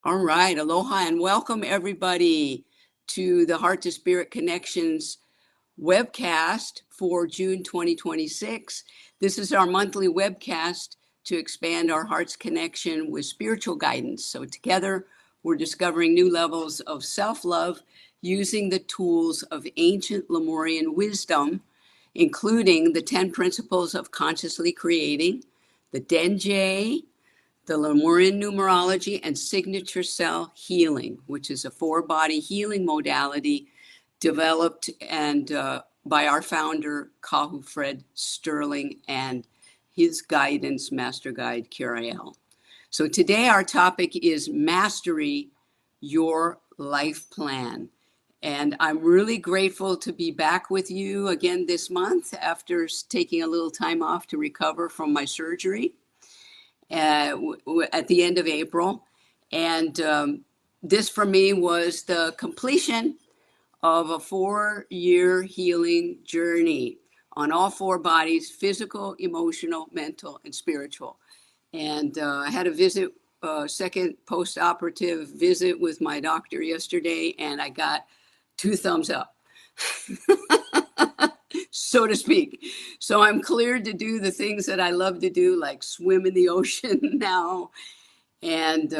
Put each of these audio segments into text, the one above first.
All right, aloha and welcome everybody to the Heart to Spirit Connections webcast for June 2026. This is our monthly webcast to expand our heart's connection with spiritual guidance. So together we're discovering new levels of self-love using the tools of ancient Lemurian wisdom, including the 10 principles of consciously creating, the Denjay, the Lemurian Numerology, and signature cell healing, which is a 4-body healing modality developed and by our founder, Kahu Fred Sterling, and his guidance master guide, Kirael. So today our topic is Mastery Your Life Plan. And I'm really grateful to be back with you again this month after taking a little time off to recover from my surgery at the end of April. And this for me was the completion of a 4-year healing journey on all 4 bodies: physical, emotional, mental, and spiritual. And I had a second post-operative visit with my doctor yesterday, and I got 2 thumbs up. So to speak. So I'm cleared to do the things that I love to do, like swim in the ocean now and,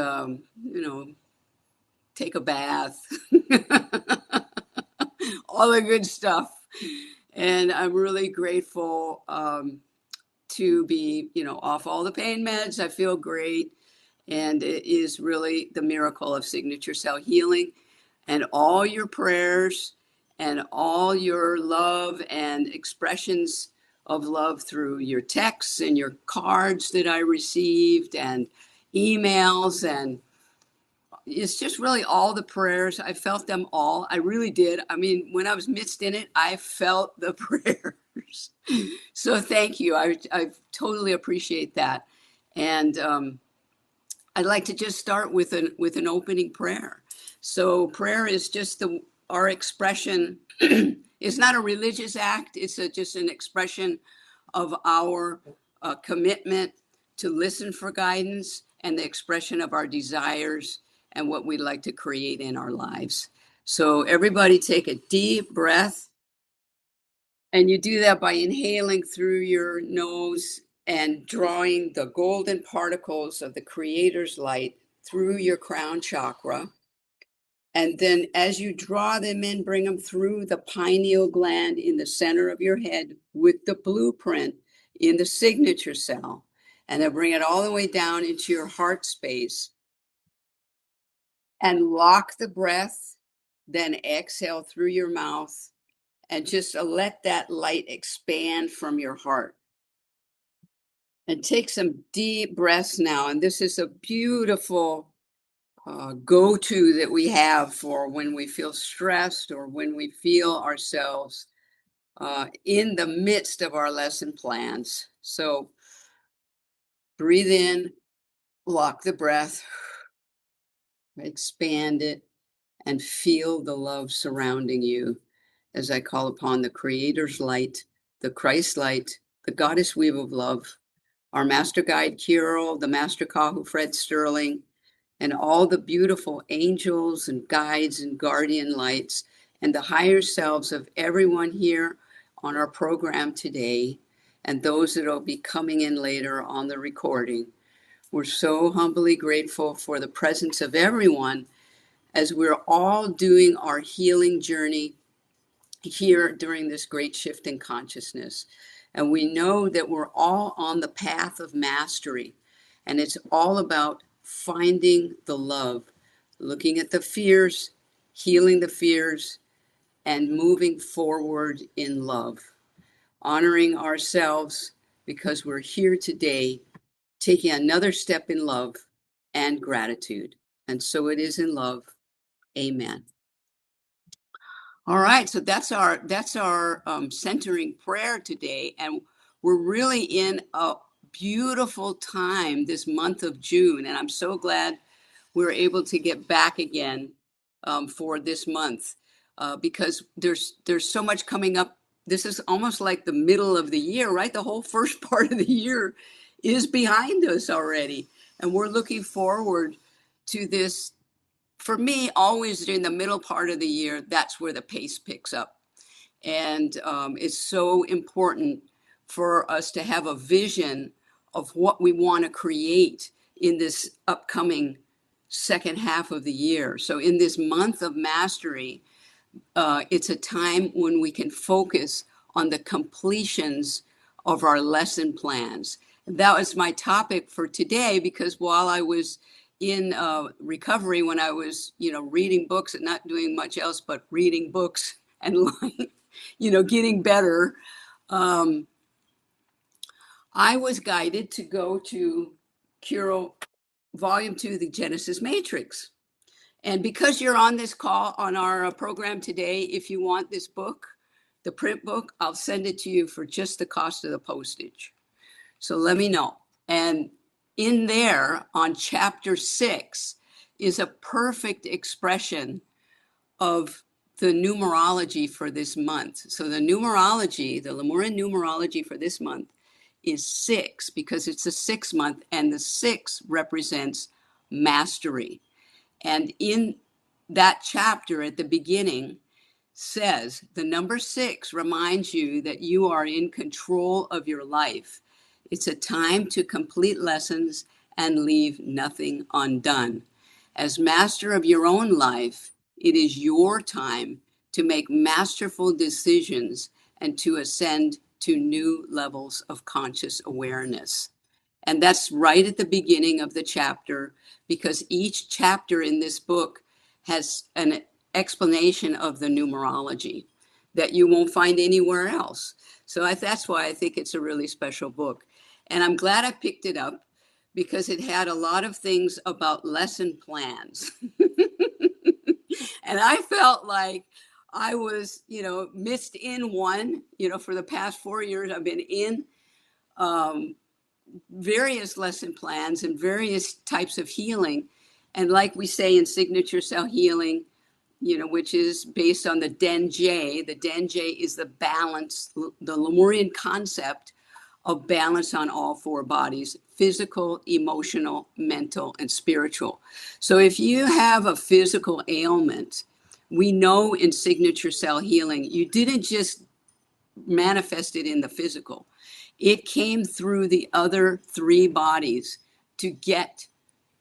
take a bath, all the good stuff. And I'm really grateful to be, off all the pain meds. I feel great. And it is really the miracle of signature cell healing, and all your prayers and all your love and expressions of love through your texts and your cards that I received and emails. And it's just really all the prayers. I felt them all. I really did. I mean, when I was midst in it, I felt the prayers. So thank you. I totally appreciate that. And I'd like to just start with an opening prayer. So prayer is just our expression. It's not a religious act. It's just an expression of our commitment to listen for guidance and the expression of our desires and what we'd like to create in our lives. So everybody take a deep breath. And you do that by inhaling through your nose and drawing the golden particles of the Creator's light through your crown chakra. And then as you draw them in, bring them through the pineal gland in the center of your head with the blueprint in the signature cell. And then bring it all the way down into your heart space. And lock the breath, then exhale through your mouth. And just let that light expand from your heart. And take some deep breaths now. And this is a beautiful go-to that we have for when we feel stressed or when we feel ourselves in the midst of our lesson plans. So breathe in, lock the breath, expand it, and feel the love surrounding you as I call upon the Creator's light, the Christ light, the Goddess weave of love, our master guide Kirael, the master Kahu Fred Sterling, and all the beautiful angels and guides and guardian lights and the higher selves of everyone here on our program today and those that will be coming in later on the recording. We're so humbly grateful for the presence of everyone as we're all doing our healing journey here during this great shift in consciousness. And we know that we're all on the path of mastery, and it's all about finding the love, looking at the fears, healing the fears, and moving forward in love, honoring ourselves because we're here today, taking another step in love and gratitude. And so it is in love. Amen. All right, so that's our centering prayer today, and we're really in a beautiful time this month of June, and I'm so glad we're able to get back again for this month because there's so much coming up. This is almost like the middle of the year, right? The whole first part of the year is behind us already, and we're looking forward to this, for me, always during the middle part of the year, that's where the pace picks up. And it's so important for us to have a vision of what we want to create in this upcoming second half of the year. So in this month of mastery, it's a time when we can focus on the completions of our lesson plans. That was my topic for today, because while I was in recovery, when I was, reading books and not doing much else but reading books and, getting better, I was guided to go to Kirael Volume II, The Genesis Matrix. And because you're on this call, on our program today, if you want this book, the print book, I'll send it to you for just the cost of the postage. So let me know. And in there, on chapter 6, is a perfect expression of the numerology for this month. So the numerology, the Lemurian numerology for this month is 6, because it's a 6-month, and the 6 represents mastery. And in that chapter at the beginning says, the number 6 reminds you that you are in control of your life. It's a time to complete lessons and leave nothing undone. As master of your own life, it is your time to make masterful decisions and to ascend to new levels of conscious awareness. And that's right at the beginning of the chapter, because each chapter in this book has an explanation of the numerology that you won't find anywhere else. So that's why I think it's a really special book. And I'm glad I picked it up, because it had a lot of things about lesson plans. And I felt like I was, missed in one. For the past 4 years, I've been in various lesson plans and various types of healing. And like we say in signature cell healing, which is based on the Den-J. The Den-J is the balance, the Lemurian concept of balance on all 4 bodies: physical, emotional, mental, and spiritual. So if you have a physical ailment, we know in signature cell healing, you didn't just manifest it in the physical. It came through the other 3 bodies to get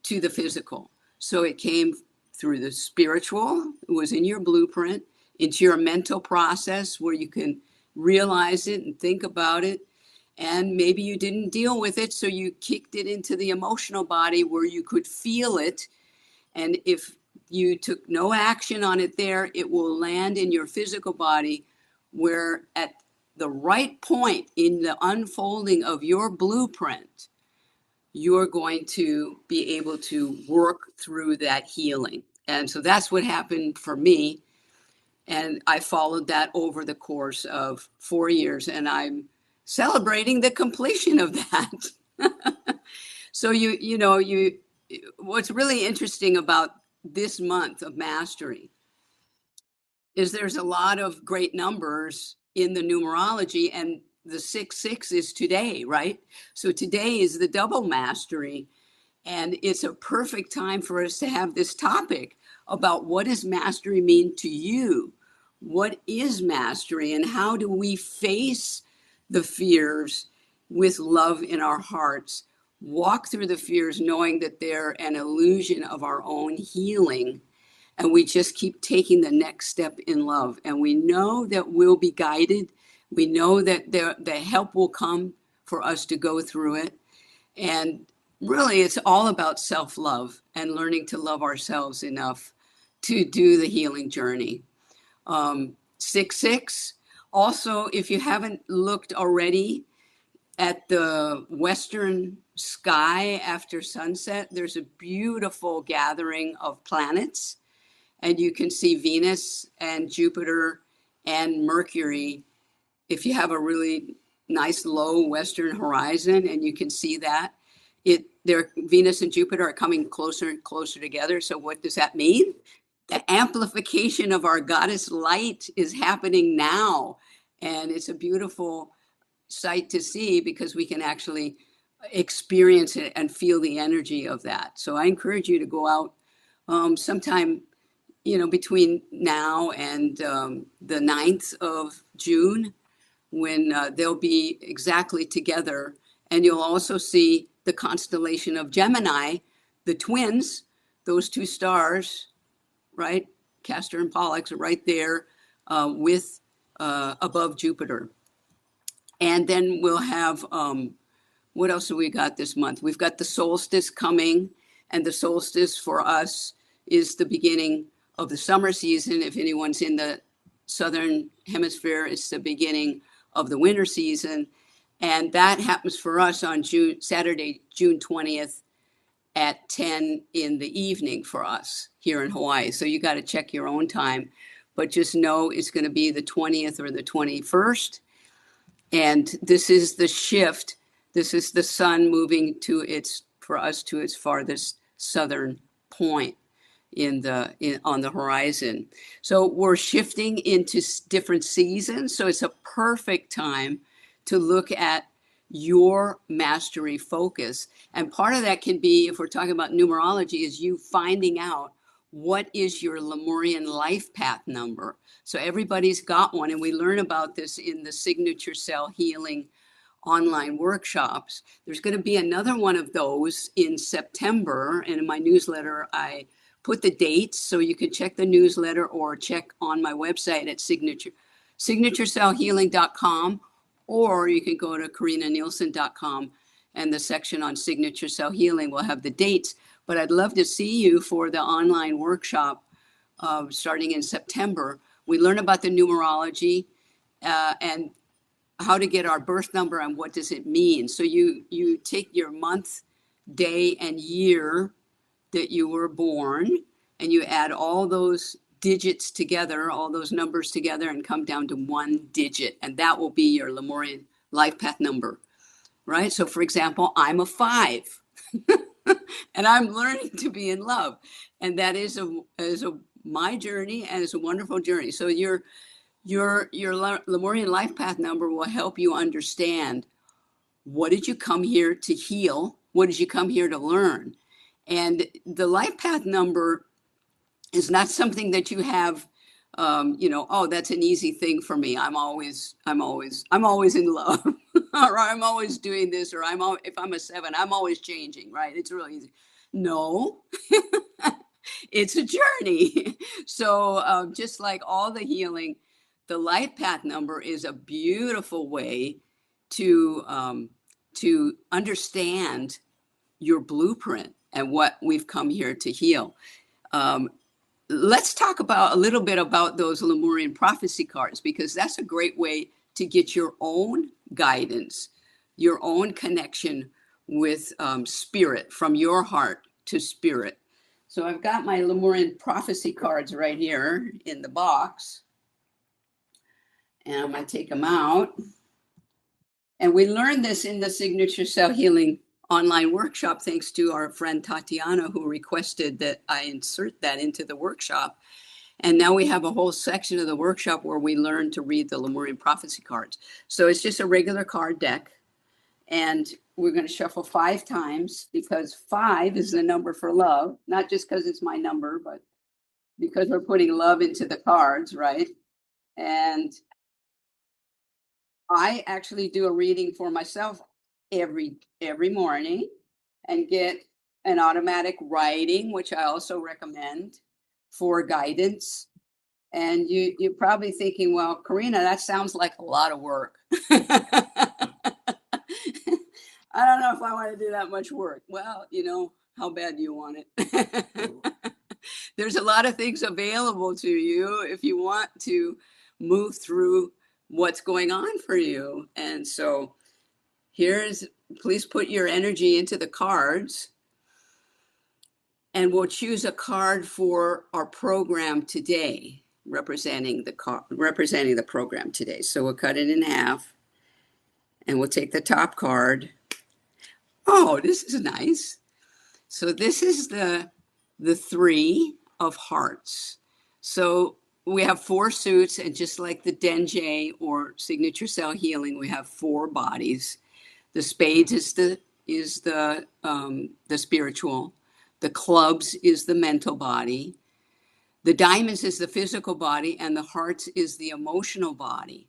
to the physical. So it came through the spiritual, it was in your blueprint, into your mental process where you can realize it and think about it. And maybe you didn't deal with it, so you kicked it into the emotional body where you could feel it. And if you took no action on it there, it will land in your physical body, where at the right point in the unfolding of your blueprint, you're going to be able to work through that healing. And so that's what happened for me. And I followed that over the course of 4 years, and I'm celebrating the completion of that. So what's really interesting about this month of mastery is there's a lot of great numbers in the numerology, and the 6-6 is today, right? So today is the double mastery, and it's a perfect time for us to have this topic about what does mastery mean to you? What is mastery, and how do we face the fears with love in our hearts? Walk through the fears knowing that they're an illusion of our own healing, and we just keep taking the next step in love. And we know that we'll be guided. We know that the help will come for us to go through it. And really, it's all about self-love and learning to love ourselves enough to do the healing journey. 6-6. Also, if you haven't looked already at the western sky after sunset, there's a beautiful gathering of planets. And you can see Venus and Jupiter and Mercury if you have a really nice low western horizon, and you can see that. Venus and Jupiter are coming closer and closer together. So what does that mean? The amplification of our goddess light is happening now. And it's a beautiful sight to see, because we can actually experience it and feel the energy of that. So I encourage you to go out sometime, between now and the 9th of June, when they'll be exactly together. And you'll also see the constellation of Gemini, the twins, those two stars, right? Castor and Pollux are right there with above Jupiter. And then we'll have, what else have we got this month? We've got the solstice coming, and the solstice for us is the beginning of the summer season. If anyone's in the southern hemisphere, it's the beginning of the winter season. And that happens for us on Saturday, June 20th at 10 in the evening for us here in Hawaii. So you got to check your own time, but just know it's going to be the 20th or the 21st. And this is the shift. This is the sun moving for us to its farthest southern point on the horizon. So we're shifting into different seasons. So it's a perfect time to look at your mastery focus. And part of that can be, if we're talking about numerology, is you finding out what is your Lemurian life path number. So everybody's got one, and we learn about this in the signature cell healing online workshops. There's going to be another one of those in September, and in my newsletter I put the dates, so you can check the newsletter or check on my website at signaturecellhealing.com, or you can go to KarinnaNielsen.com, and the section on signature cell healing will have the dates. But I'd love to see you for the online workshop starting in September. We learn about the numerology and how to get our birth number and what does it mean. So you take your month, day, and year that you were born, and you add all those digits together, all those numbers together, and come down to one digit. And that will be your Lemurian life path number, right? So for example, I'm a 5 and I'm learning to be in love. And that is my journey, and it's a wonderful journey. So your Lemurian life path number will help you understand, what did you come here to heal? What did you come here to learn? And the life path number is not something that you have, oh, that's an easy thing for me. I'm always in love, or I'm always doing this, or if I'm a 7, I'm always changing, right? It's really easy. No, it's a journey. So just like all the healing, the life path number is a beautiful way to understand your blueprint and what we've come here to heal. Let's talk a little bit about those Lemurian prophecy cards, because that's a great way to get your own guidance, your own connection with spirit, from your heart to spirit. So I've got my Lemurian prophecy cards right here in the box, and I'm going to take them out. And we learned this in the Signature Cell Healing online workshop, thanks to our friend Tatiana, who requested that I insert that into the workshop. And now we have a whole section of the workshop where we learn to read the Lemurian prophecy cards. So it's just a regular card deck. And we're going to shuffle 5 times, because 5 is the number for love, not just because it's my number, but because we're putting love into the cards, right? And I actually do a reading for myself every morning, and get an automatic writing, which I also recommend for guidance. And you're probably thinking, well, Karinna, that sounds like a lot of work. I don't know if I want to do that much work. Well, how bad do you want it? There's a lot of things available to you if you want to move through what's going on for you. And so please put your energy into the cards, and we'll choose a card for our program today, representing the program today. So we'll cut it in half, and we'll take the top card. Oh, this is nice. So this is the 3 of hearts. So we have 4 suits, and just like the Denjay or signature cell healing, we have 4 bodies. The spades is the is the spiritual. The clubs is the mental body. The diamonds is the physical body, and the hearts is the emotional body.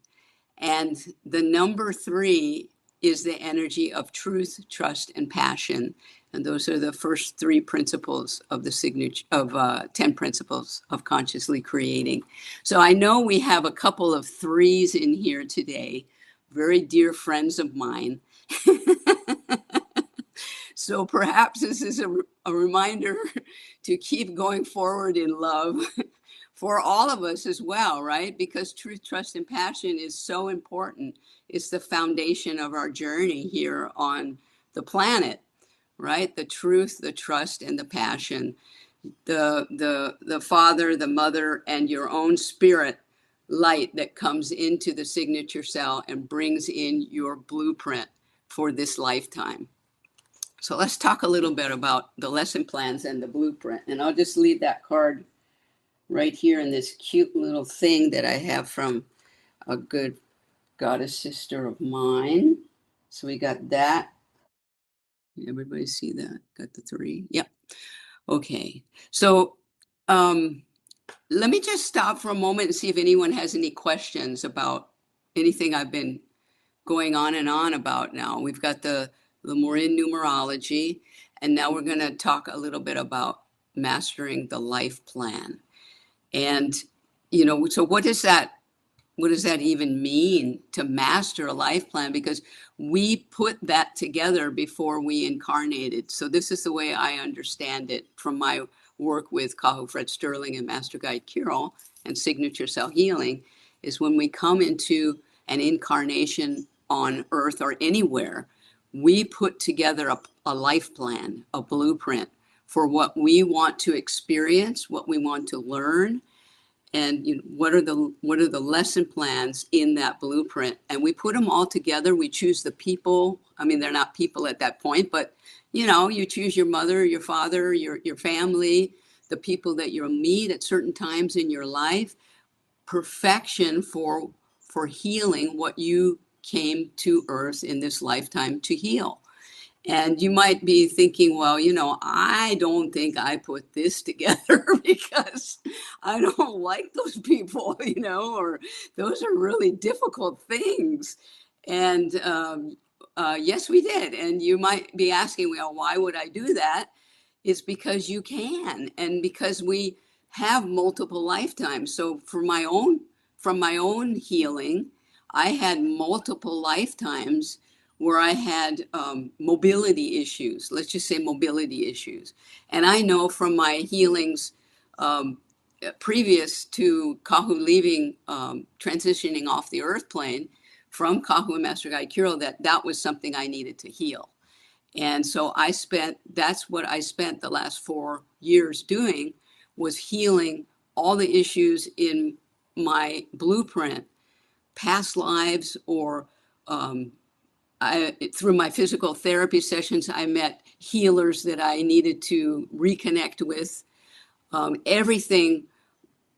And the number 3 is the energy of truth, trust, and passion. And those are the first 3 principles of the signature of 10 principles of consciously creating. So I know we have a couple of 3s in here today, very dear friends of mine. So perhaps this is a reminder to keep going forward in love for all of us as well, right? Because truth, trust, and passion is so important. It's the foundation of our journey here on the planet, right? The truth, the trust, and the passion. The father, the mother, and your own spirit light that comes into the signature cell and brings in your blueprint for this lifetime. So let's talk a little bit about the lesson plans and the blueprint. And I'll just leave that card right here in this cute little thing that I have from a good goddess sister of mine. So we got that. Everybody see that? Got the 3? Yep. Okay. So let me just stop for a moment and see if anyone has any questions about anything I've been going on and on about now. We've got the Lemurian numerology, and now we're going to talk a little bit about mastering the life plan. And, so what does that even mean to master a life plan? Because we put that together before we incarnated. So this is the way I understand it from my work with Kahu Fred Sterling and Master Guide Kirael and Signature Cell Healing, is when we come into an incarnation on Earth or anywhere, we put together a life plan, a blueprint for what we want to experience, what we want to learn, and what are the lesson plans in that blueprint. And we put them all together. We choose the people. I mean, they're not people at that point, but you choose your mother, your father, your family, the people that you'll meet at certain times in your life. Perfection for healing what you came to Earth in this lifetime to heal. And you might be thinking, well, I don't think I put this together because I don't like those people, or those are really difficult things. And yes, we did. And you might be asking, well, why would I do that? It's because you can, and because we have multiple lifetimes. So from my own healing, I had multiple lifetimes where I had mobility issues. Let's just say mobility issues. And I know from my healings previous to Kahu leaving, transitioning off the earth plane from Kahu and Master Guide Kirael, that was something I needed to heal. And so that's what I spent the last 4 years doing, was healing all the issues in my blueprint, past lives, or through my physical therapy sessions, I met healers that I needed to reconnect with. Everything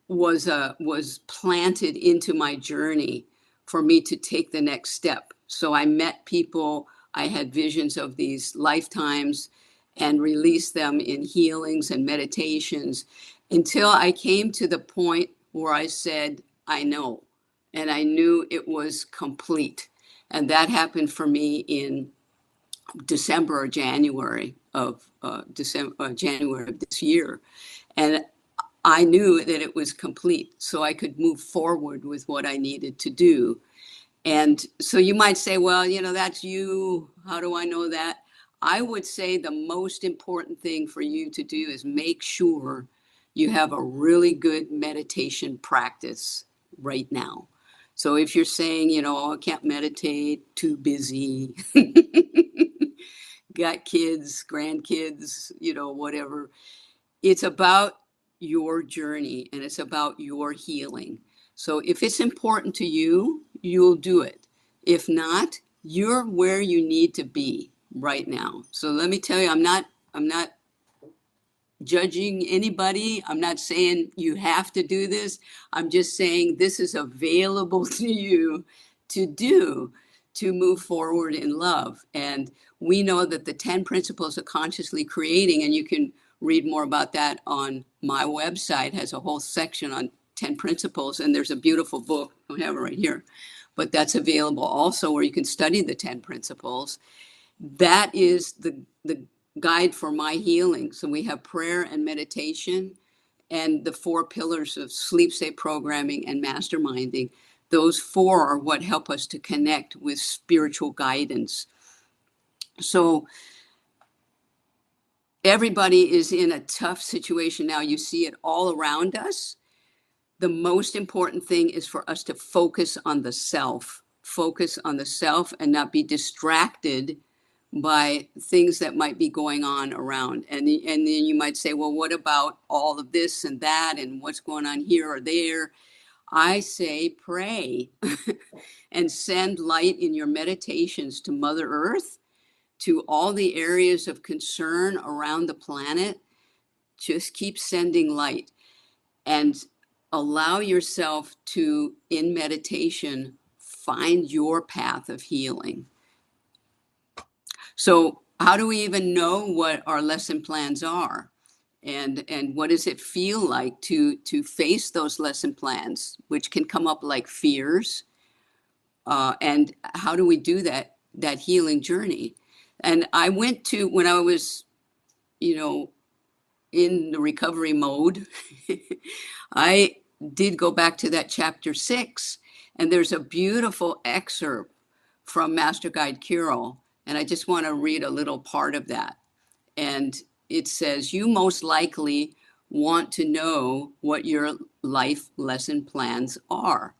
was planted into my journey for me to take the next step. So I met people, I had visions of these lifetimes and released them in healings and meditations until I came to the point where I said, I know, and I knew it was complete. And that happened for me in December or January of January of this year. And I knew that it was complete, so I could move forward with what I needed to do. And so you might say, well, that's you. How do I know that? I would say the most important thing for you to do is make sure you have a really good meditation practice right now. So if you're saying, I can't meditate, too busy, got kids, grandkids, whatever, it's about your journey and it's about your healing. So if it's important to you, you'll do it. If not, you're where you need to be right now. So let me tell you, I'm not judging anybody. I'm not saying you have to do this. I'm just saying this is available to you to do to move forward in love. And we know that the 10 principles of consciously creating, and you can read more about that on my website, has a whole section on 10 principles. And there's a beautiful book, I don't have it right here, but that's available also where you can study the 10 principles. That is the guide for my healing. So we have prayer and meditation and the 4 pillars of sleep state programming and masterminding. Those 4 are what help us to connect with spiritual guidance. So everybody is in a tough situation now. You see it all around us. The most important thing is for us to focus on the self and not be distracted by things that might be going on around. And then you might say, well, what about all of this and that and what's going on here or there? I say pray and send light in your meditations to Mother Earth, to all the areas of concern around the planet. Just keep sending light and allow yourself to, in meditation, find your path of healing. So how do we even know what our lesson plans are? And what does it feel like to face those lesson plans, which can come up like fears? And how do we do that healing journey? And I went to, when I was, in the recovery mode, I did go back to that chapter 6, and there's a beautiful excerpt from Master Guide Kirael, and I just want to read a little part of that. And it says, you most likely want to know what your life lesson plans are.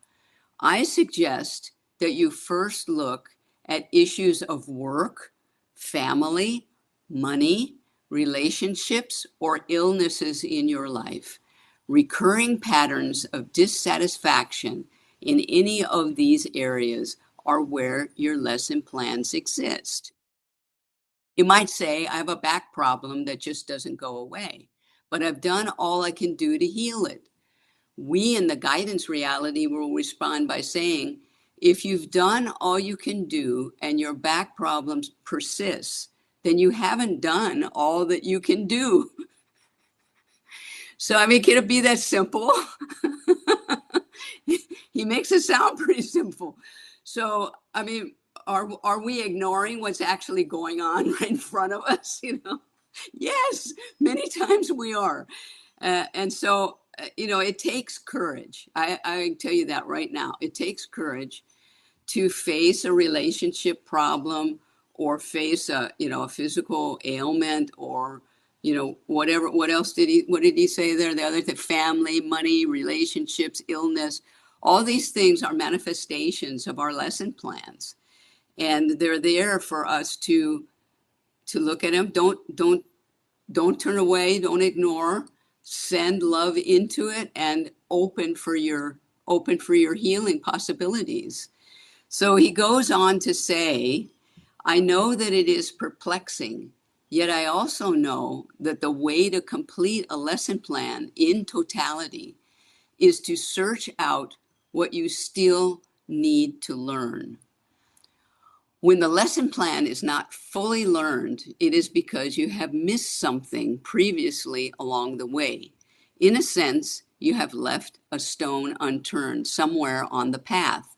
I suggest that you first look at issues of work, family, money, relationships, or illnesses in your life. Recurring patterns of dissatisfaction in any of these areas are where your lesson plans exist. You might say, I have a back problem that just doesn't go away, but I've done all I can do to heal it. We in the guidance reality will respond by saying, if you've done all you can do and your back problems persist, then you haven't done all that you can do. So, can it be that simple? He makes it sound pretty simple. So, are we ignoring what's actually going on right in front of us? Yes, many times we are. And so, it takes courage. I can tell you that right now. It takes courage to face a relationship problem or face a physical ailment or, whatever. What did he say there? The other thing, family, money, relationships, illness. All these things are manifestations of our lesson plans. And they're there for us to look at them. Don't turn away, don't ignore, send love into it and open for your healing possibilities. So he goes on to say, I know that it is perplexing, yet I also know that the way to complete a lesson plan in totality is to search out what you still need to learn. When the lesson plan is not fully learned, it is because you have missed something previously along the way. In a sense, you have left a stone unturned somewhere on the path.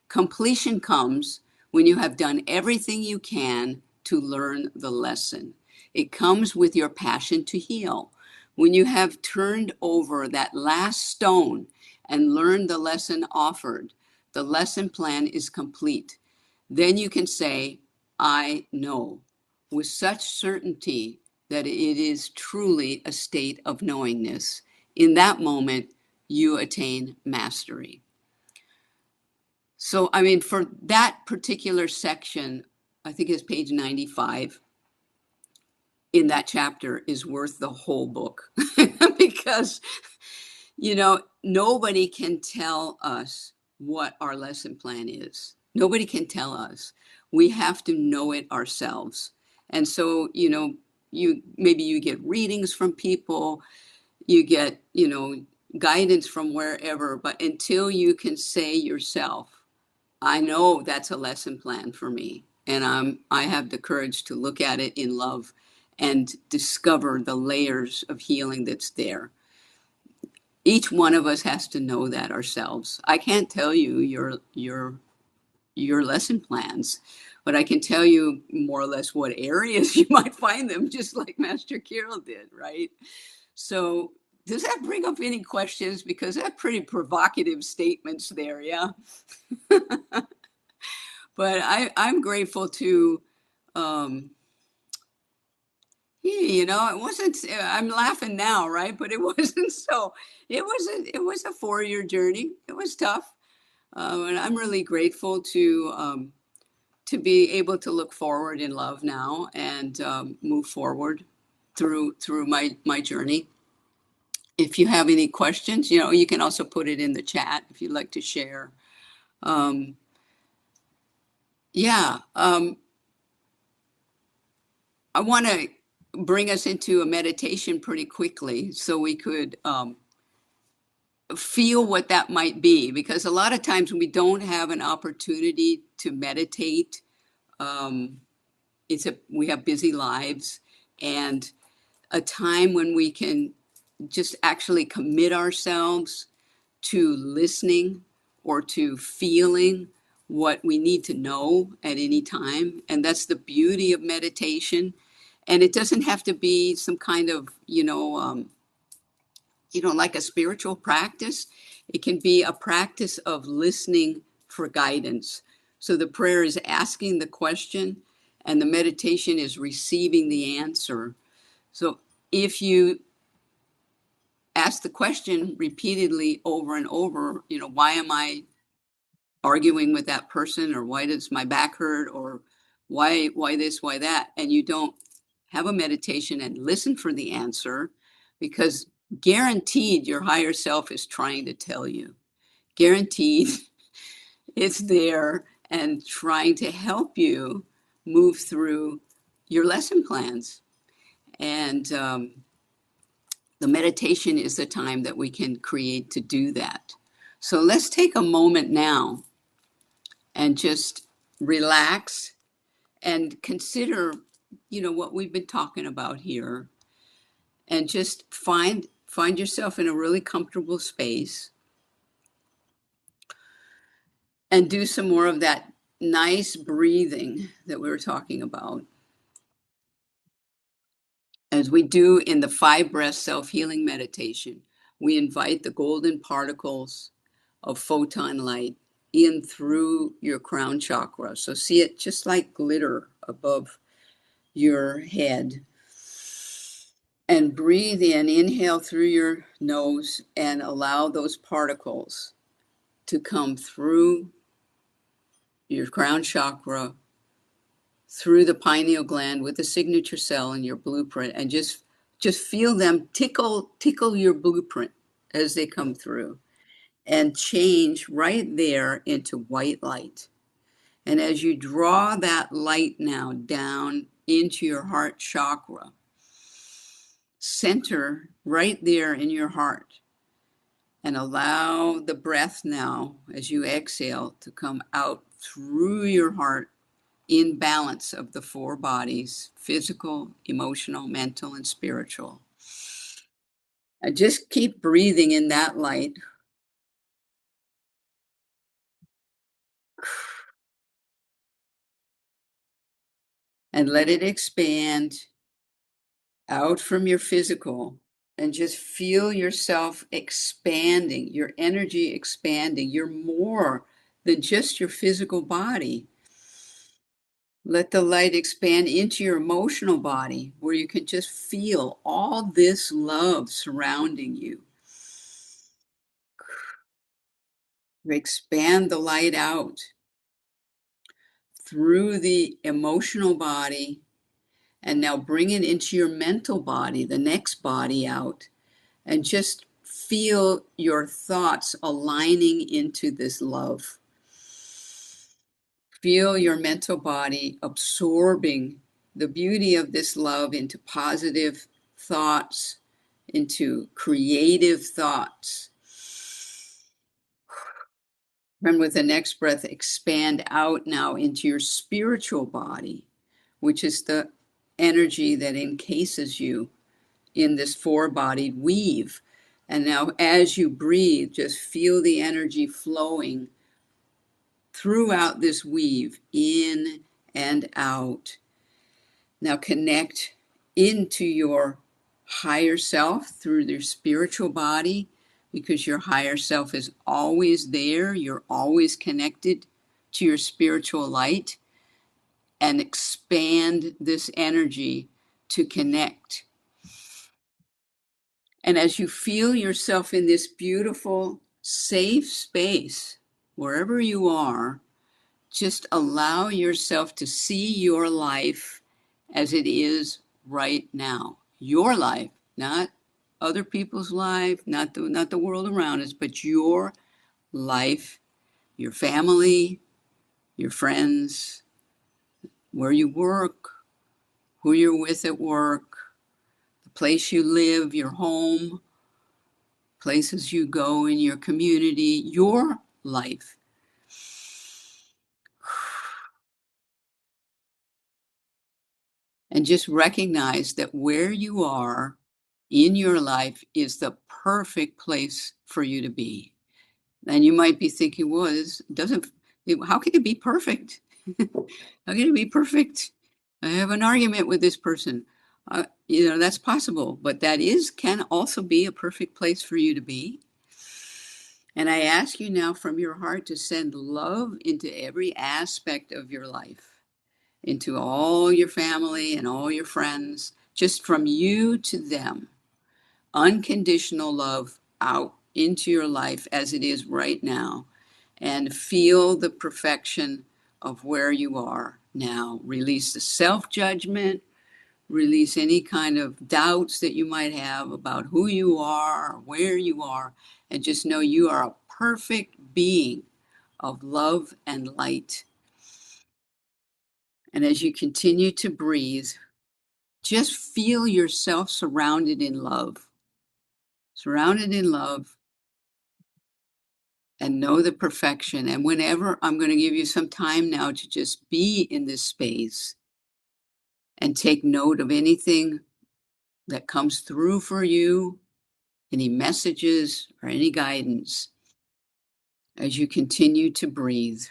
Completion comes when you have done everything you can to learn the lesson. It comes with your passion to heal. When you have turned over that last stone and learned the lesson offered, the lesson plan is complete. Then you can say, I know, with such certainty that it is truly a state of knowingness. In that moment, you attain mastery. So, for that particular section, I think it's page 95 in that chapter is worth the whole book because, nobody can tell us what our lesson plan is. Nobody can tell us. We have to know it ourselves. And so, maybe you get readings from people, you get, guidance from wherever, but until you can say yourself, I know that's a lesson plan for me. And I have the courage to look at it in love and discover the layers of healing that's there. Each one of us has to know that ourselves. I can't tell you your lesson plans, but I can tell you more or less what areas you might find them, just like Master Kiriel did, right? So does that bring up any questions? Because that's pretty provocative statements there, yeah. But I'm grateful to, um, yeah, it wasn't, I'm laughing now, right? But it wasn't so, it was a 4-year journey. It was tough. And I'm really grateful to be able to look forward in love now and move forward through my journey. If you have any questions, you can also put it in the chat if you'd like to share. Um, yeah, I want to bring us into a meditation pretty quickly so we could feel what that might be, because a lot of times we don't have an opportunity to meditate. Um, we have busy lives, and a time when we can just actually commit ourselves to listening or to feeling what we need to know at any time. And that's the beauty of meditation. And it doesn't have to be some kind of, like a spiritual practice. It can be a practice of listening for guidance. So the prayer is asking the question and the meditation is receiving the answer. So if you ask the question repeatedly over and over, why am I arguing with that person, or why does my back hurt, or why this, why that, and you don't have a meditation and listen for the answer, because guaranteed your higher self is trying to tell you. Guaranteed it's there and trying to help you move through your lesson plans. And the meditation is the time that we can create to do that. So let's take a moment now and just relax and consider, what we've been talking about here, and just find yourself in a really comfortable space and do some more of that nice breathing that we were talking about. As we do in the 5 breath self-healing meditation, we invite the golden particles of photon light in through your crown chakra. So see it just like glitter above your head. And breathe in, inhale through your nose, and allow those particles to come through your crown chakra, through the pineal gland with the signature cell in your blueprint, and just feel them tickle your blueprint as they come through, and change right there into white light. And as you draw that light now down into your heart chakra, center right there in your heart, and allow the breath now, as you exhale, to come out through your heart in balance of the 4 bodies: physical, emotional, mental, and spiritual. And just keep breathing in that light. And let it expand out from your physical, and just feel yourself expanding, your energy expanding. You're more than just your physical body. Let the light expand into your emotional body, where you can just feel all this love surrounding you. Expand the light out through the emotional body, and now bring it into your mental body, the next body out, and just feel your thoughts aligning into this love. Feel your mental body absorbing the beauty of this love into positive thoughts, into creative thoughts. And with the next breath, expand out now into your spiritual body, which is the energy that encases you in this four-bodied weave. And now as you breathe, just feel the energy flowing throughout this weave, in and out. Now connect into your higher self through your spiritual body, because your higher self is always there. You're always connected to your spiritual light, and expand this energy to connect. And as you feel yourself in this beautiful, safe space, wherever you are, just allow yourself to see your life as it is right now. Your life, not other people's life, not the world around us, but your life, your family, your friends, where you work, who you're with at work, the place you live, your home, places you go in your community, your life. And just recognize that where you are in your life is the perfect place for you to be. And you might be thinking, well, this doesn't, how can it be perfect? How can it be perfect? I have an argument with this person. That's possible, but can also be a perfect place for you to be. And I ask you now from your heart to send love into every aspect of your life, into all your family and all your friends, just from you to them. Unconditional love out into your life as it is right now, and feel the perfection of where you are now. Release the self-judgment, release any kind of doubts that you might have about who you are, or where you are, and just know you are a perfect being of love and light. And as you continue to breathe, just feel yourself surrounded in love. Surrounded in love, and know the perfection. And whenever, I'm going to give you some time now to just be in this space and take note of anything that comes through for you, any messages or any guidance, as you continue to breathe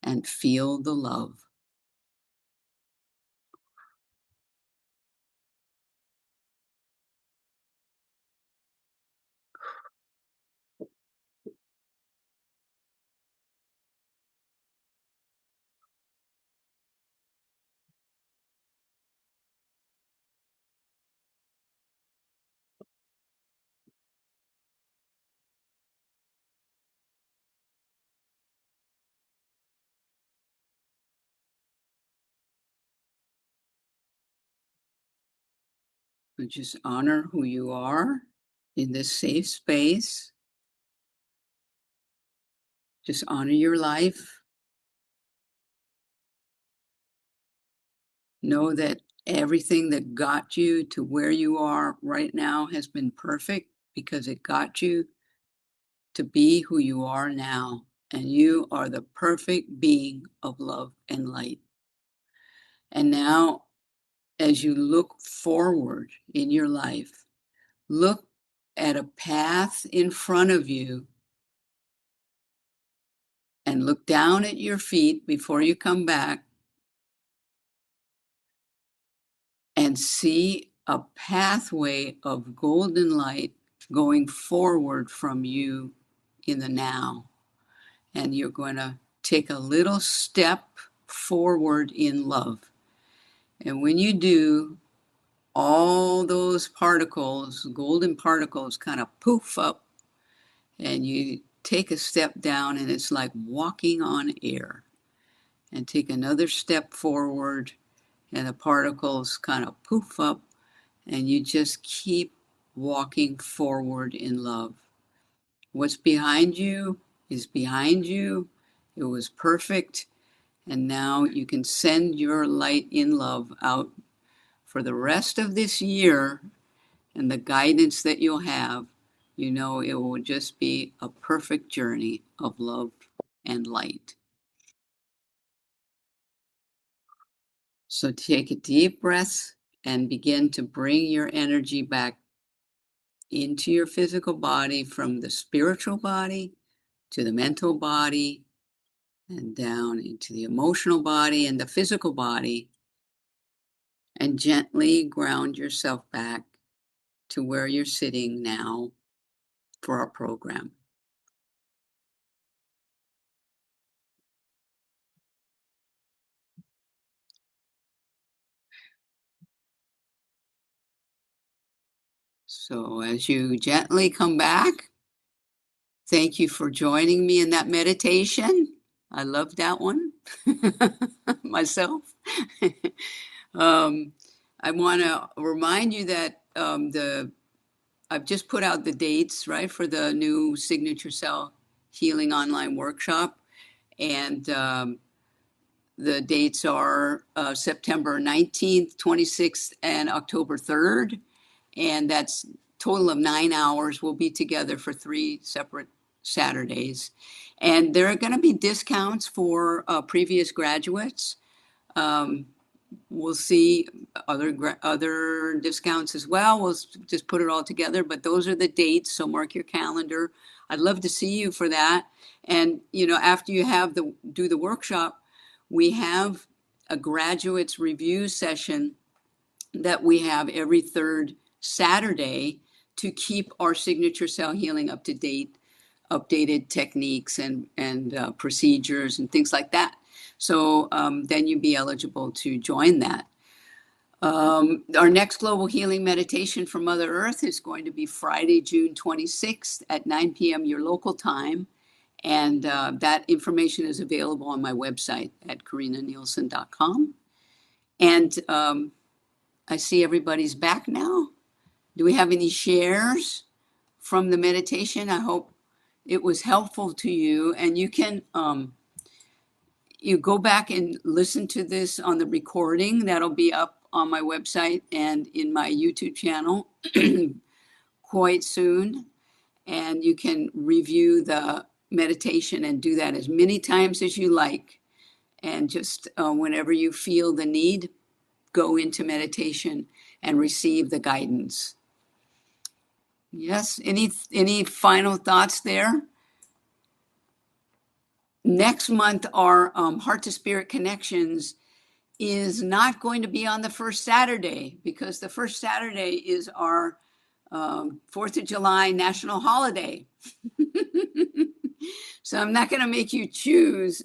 and feel the love. And just honor who you are in this safe space. Just honor your life. Know that everything that got you to where you are right now has been perfect, because it got you to be who you are now. And you are the perfect being of love and light. And now, as you look forward in your life, look at a path in front of you, and look down at your feet before you come back, and see a pathway of golden light going forward from you in the now. And you're going to take a little step forward in love. And when you do, all those particles, golden particles, kind of poof up, and you take a step down, and it's like walking on air. And take another step forward, and the particles kind of poof up, and you just keep walking forward in love. What's behind you is behind you. It was perfect. And now you can send your light in love out for the rest of this year, and the guidance that you'll have you know it will just be a perfect journey of love and light. So take a deep breath and begin to bring your energy back into your physical body, from the spiritual body to the mental body and down into the emotional body and the physical body, and gently ground yourself back to where you're sitting now for our program. So as you gently come back, thank you for joining me in that meditation. I love that one myself. I want to remind you that I've just put out the dates, right, for the new Signature Cell Healing Online Workshop. And the dates are September 19th, 26th, and October 3rd. And that's total of 9 hours. We'll be together for 3 separate Saturdays. And there are going to be discounts for previous graduates. We'll see other discounts as well. We'll just put it all together, but those are the dates, so mark your calendar. I'd love to see you for that. And you know, after you have do the workshop, we have a graduates review session that we have every third Saturday to keep our signature cell healing up to date, updated techniques and procedures and things like that. So then you'd be eligible to join that. Our next global healing meditation for Mother Earth is going to be Friday, June 26th at 9 p.m. your local time. And that information is available on my website at KarinnaNielsen.com. And I see everybody's back now. Do we have any shares from the meditation? I hope it was helpful to you. And you can you go back and listen to this on the recording. That'll be up on my website and in my YouTube channel quite soon. And you can review the meditation and do that as many times as you like. And just whenever you feel the need, go into meditation and receive the guidance. Yes, any final thoughts there? Next month, our Heart to Spirit Connections is not going to be on the first Saturday, because the first Saturday is our 4th of July national holiday. So I'm not going to make you choose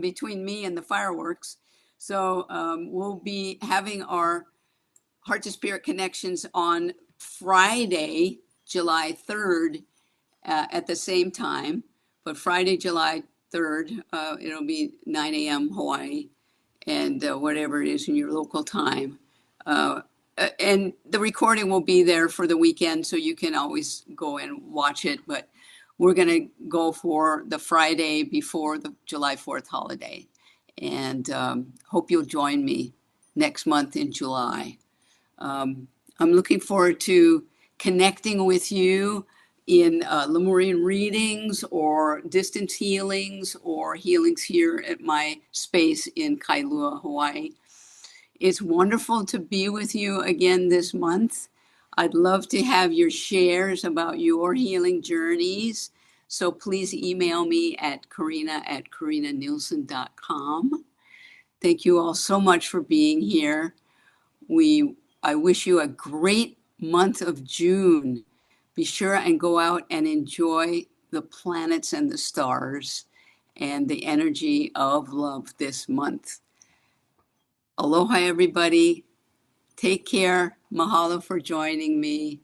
between me and the fireworks. So we'll be having our Heart to Spirit Connections on Friday, July 3rd at the same time. But Friday, July 3rd, it'll be 9 a.m. Hawaii, and whatever it is in your local time. And the recording will be there for the weekend, so you can always go and watch it. But we're going to go for the Friday before the July 4th holiday. And hope you'll join me next month in July. I'm looking forward to connecting with you in Lemurian readings or distance healings or healings here at my space in Kailua, Hawaii. It's wonderful to be with you again this month. I'd love to have your shares about your healing journeys. So please email me at KarinnaNielsen.com. Thank you all so much for being here. I wish you a great month of June. Be sure and go out and enjoy the planets and the stars and the energy of love this month. Aloha, everybody. Take care. Mahalo for joining me.